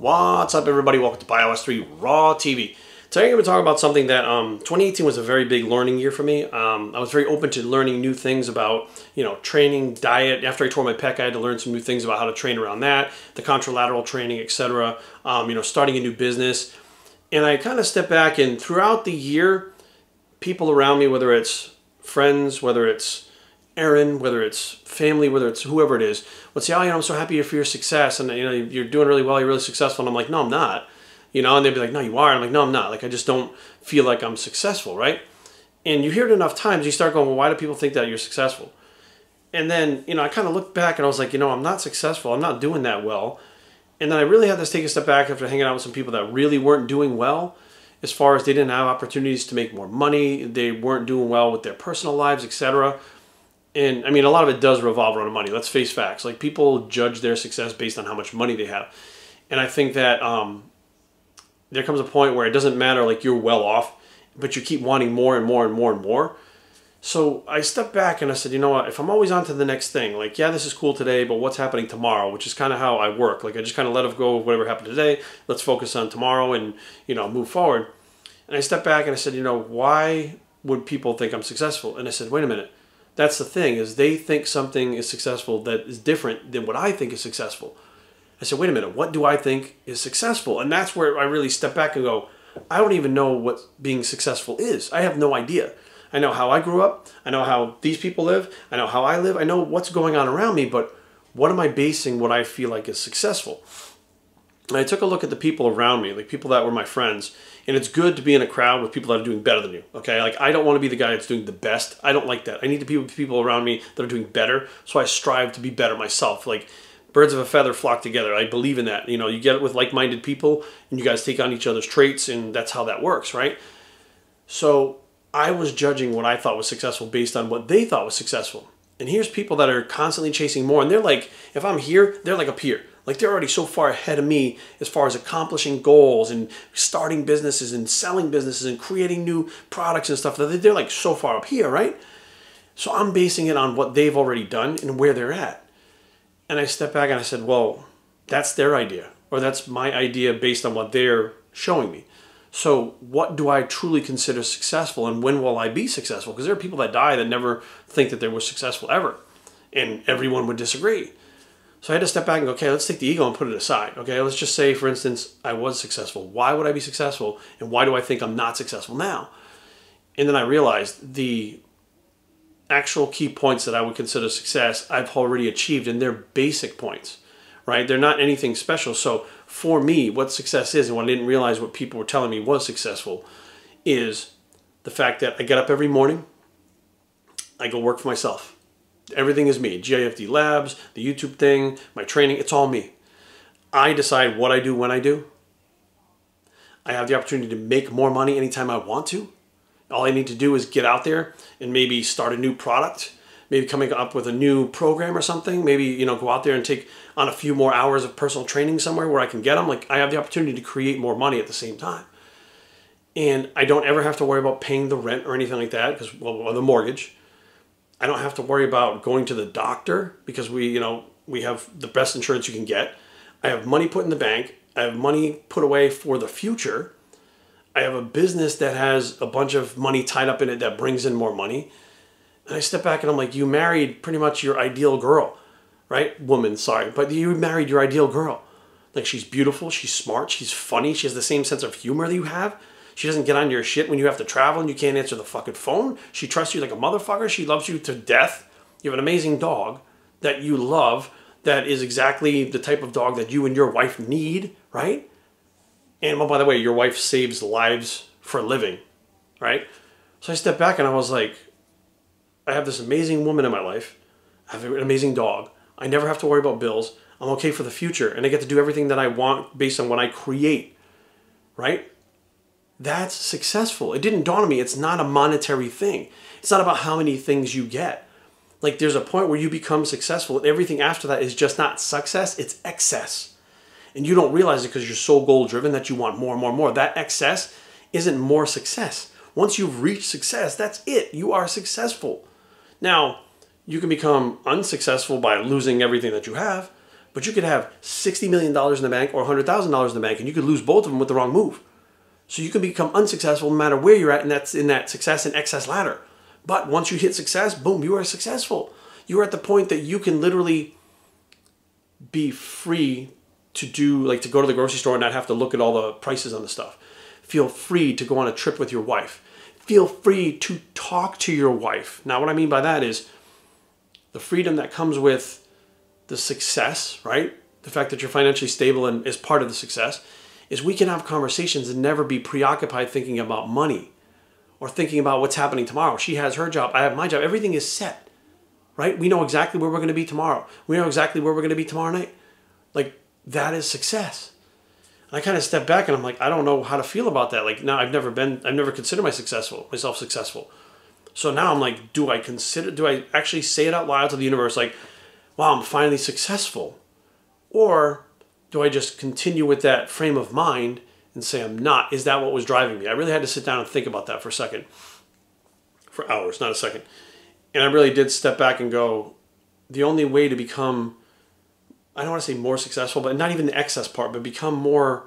What's up, everybody? Welcome to iOS 3 Raw TV. Today I'm going to talk about something that 2018 was a very big learning year for me. I was very open to learning new things about, training, diet. After I tore my pec, I had to learn some new things about how to train around that, the contralateral training, etc. Starting a new business. And I kind of stepped back, and throughout the year, people around me, whether it's friends, whether it's Aaron, whether it's family, whether it's whoever it is, would say, "Oh, I'm so happy for your success, and you're doing really well, you're really successful." And I'm like, "No, I'm not." And they'd be like, "No, you are." And I'm like, "No, I'm not. Like, I just don't feel like I'm successful," right? And you hear it enough times, you start going, "Well, why do people think that you're successful?" And then, I kind of looked back and I was like, I'm not successful. I'm not doing that well. And then I really had to take a step back after hanging out with some people that really weren't doing well, as far as they didn't have opportunities to make more money, they weren't doing well with their personal lives, etc. And I mean, a lot of it does revolve around money. Let's face facts. Like, people judge their success based on how much money they have. And I think that there comes a point where it doesn't matter, like, you're well off, but you keep wanting more and more and more and more. So I stepped back and I said, you know what, if I'm always on to the next thing, like, yeah, this is cool today, but what's happening tomorrow? Which is kind of how I work. Like, I just kind of let it go of whatever happened today. Let's focus on tomorrow and, move forward. And I stepped back and I said, why would people think I'm successful? And I said, wait a minute. That's the thing, is they think something is successful that is different than what I think is successful. I said, wait a minute, what do I think is successful? And that's where I really step back and go, I don't even know what being successful is. I have no idea. I know how I grew up. I know how these people live. I know how I live. I know what's going on around me, but what am I basing what I feel like is successful? And I took a look at the people around me, like people that were my friends, and it's good to be in a crowd with people that are doing better than you, okay? Like, I don't want to be the guy that's doing the best. I don't like that. I need to be with people around me that are doing better, so I strive to be better myself. Like, birds of a feather flock together. I believe in that. You get it with like-minded people, and you guys take on each other's traits, and that's how that works, right? So I was judging what I thought was successful based on what they thought was successful. And here's people that are constantly chasing more, and they're like, if I'm here, they're like up here. Like, they're already so far ahead of me as far as accomplishing goals and starting businesses and selling businesses and creating new products and stuff. They're like so far up here, right? So I'm basing it on what they've already done and where they're at. And I stepped back and I said, well, that's their idea, or that's my idea based on what they're showing me. So what do I truly consider successful, and when will I be successful? Because there are people that die that never think that they were successful ever, and everyone would disagree. So I had to step back and go, okay, let's take the ego and put it aside. Okay, let's just say, for instance, I was successful. Why would I be successful? And why do I think I'm not successful now? And then I realized the actual key points that I would consider success, I've already achieved, and they're basic points, right? They're not anything special. So for me, what success is, and what I didn't realize what people were telling me was successful, is the fact that I get up every morning, I go work for myself. Everything is me. Gifd Labs, the YouTube thing, my training, it's all me. I decide what I do when I do. I have the opportunity to make more money anytime I want to. All I need to do is get out there and maybe start a new product, maybe coming up with a new program or something, maybe, go out there and take on a few more hours of personal training somewhere where I can get them. Like, I have the opportunity to create more money at the same time. And I don't ever have to worry about paying the rent or anything like that, because, well, or the mortgage. I don't have to worry about going to the doctor because we have the best insurance you can get. I have money put in the bank. I have money put away for the future. I have a business that has a bunch of money tied up in it that brings in more money. And I step back and I'm like, you married pretty much your ideal girl, right? Woman, sorry. But you married your ideal girl. Like, she's beautiful, she's smart, she's funny, she has the same sense of humor that you have. She doesn't get on your shit when you have to travel and you can't answer the fucking phone. She trusts you like a motherfucker. She loves you to death. You have an amazing dog that you love that is exactly the type of dog that you and your wife need, right? And, oh, by the way, your wife saves lives for a living, right? So I stepped back and I was like, I have this amazing woman in my life. I have an amazing dog. I never have to worry about bills. I'm okay for the future. And I get to do everything that I want based on what I create, right? That's successful. It didn't dawn on me. It's not a monetary thing. It's not about how many things you get. Like, there's a point where you become successful and everything after that is just not success, it's excess. And you don't realize it because you're so goal-driven that you want more and more and more. That excess isn't more success. Once you've reached success, that's it. You are successful. Now, you can become unsuccessful by losing everything that you have, But you could have $60 million in the bank or $100,000 in the bank, and you could lose both of them with the wrong move. So you can become unsuccessful no matter where you're at, and that's in that success and excess ladder. But once you hit success, boom, you are successful. You are at the point that you can literally be free to do, like to go to the grocery store and not have to look at all the prices on the stuff. Feel free to go on a trip with your wife. Feel free to talk to your wife. Now, what I mean by that is the freedom that comes with the success, right? The fact that you're financially stable and is part of the success is we can have conversations and never be preoccupied thinking about money or thinking about what's happening tomorrow. She has her job, I have my job. Everything is set, right? We know exactly where we're going to be tomorrow. We know exactly where we're going to be tomorrow night. Like, that is success. And I kind of step back and I'm like, I don't know how to feel about that. Like, now I've never considered myself successful. So now I'm like, do I actually say it out loud to the universe? Like, wow, I'm finally successful. Or do I just continue with that frame of mind and say I'm not? Is that what was driving me? I really had to sit down and think about that for a second. For hours, not a second. And I really did step back and go, the only way to become, I don't want to say more successful, but not even the excess part, but become more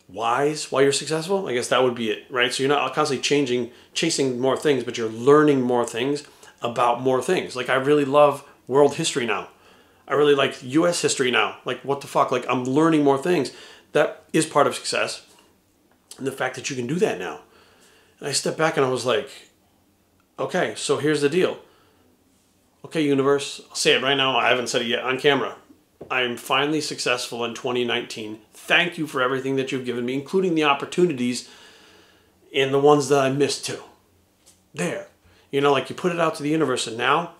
wise while you're successful, I guess that would be it, right? So you're not constantly chasing more things, but you're learning more things about more things. Like, I really love world history now. I really like US history now. Like, what the fuck? Like, I'm learning more things. That is part of success. And the fact that you can do that now. And I stepped back and I was like, okay, so here's the deal. Okay, universe, I'll say it right now. I haven't said it yet on camera. I am finally successful in 2019. Thank you for everything that you've given me, including the opportunities and the ones that I missed too. There. You know, like, you put it out to the universe, and now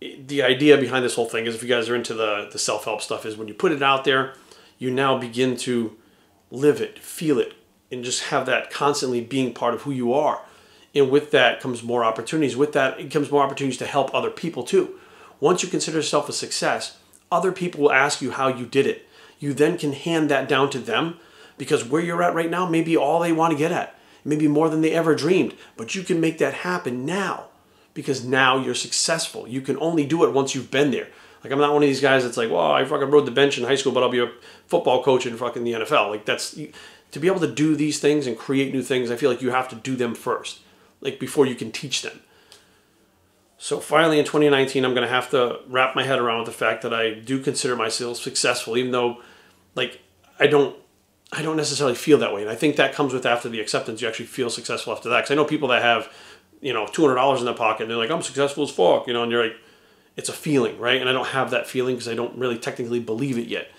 the idea behind this whole thing is, if you guys are into the self-help stuff, is when you put it out there, you now begin to live it, feel it, and just have that constantly being part of who you are. And with that comes more opportunities. With that, it comes more opportunities to help other people too. Once you consider yourself a success, other people will ask you how you did it. You then can hand that down to them, because where you're at right now may be all they want to get at. Maybe more than they ever dreamed. But you can make that happen now, because now you're successful. You can only do it once you've been there. Like, I'm not one of these guys that's like, well, I fucking rode the bench in high school, but I'll be a football coach in fucking the NFL. Like, that's, to be able to do these things and create new things, I feel like you have to do them first, like, before you can teach them. So finally in 2019, I'm going to have to wrap my head around with the fact that I do consider myself successful, even though, like, I don't necessarily feel that way. And I think that comes with, after the acceptance, you actually feel successful after that. Because I know people that have, you know, $200 in their pocket, and they're like, I'm successful as fuck, you know, and you're like, it's a feeling, right? And I don't have that feeling because I don't really technically believe it yet.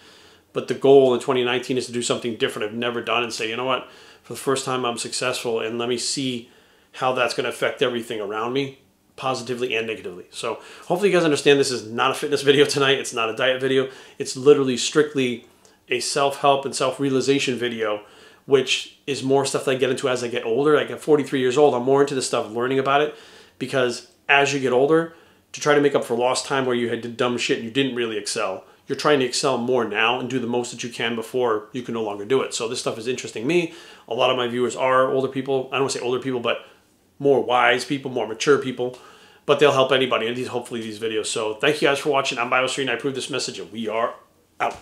But the goal in 2019 is to do something different I've never done and say, you know what, for the first time I'm successful, and let me see how that's going to affect everything around me, positively and negatively. So hopefully you guys understand this is not a fitness video tonight. It's not a diet video. It's literally strictly a self-help and self-realization video, which is more stuff that I get into as I get older. Like, at 43 years old, I'm more into this stuff, learning about it, because as you get older, to try to make up for lost time where you had did dumb shit and you didn't really excel, you're trying to excel more now and do the most that you can before you can no longer do it. So this stuff is interesting me. A lot of my viewers are older people. I don't want to say older people, but more wise people, more mature people. But they'll help anybody in these, hopefully, these videos. So thank you guys for watching. I'm Biostery, and I approve this message, and we are out.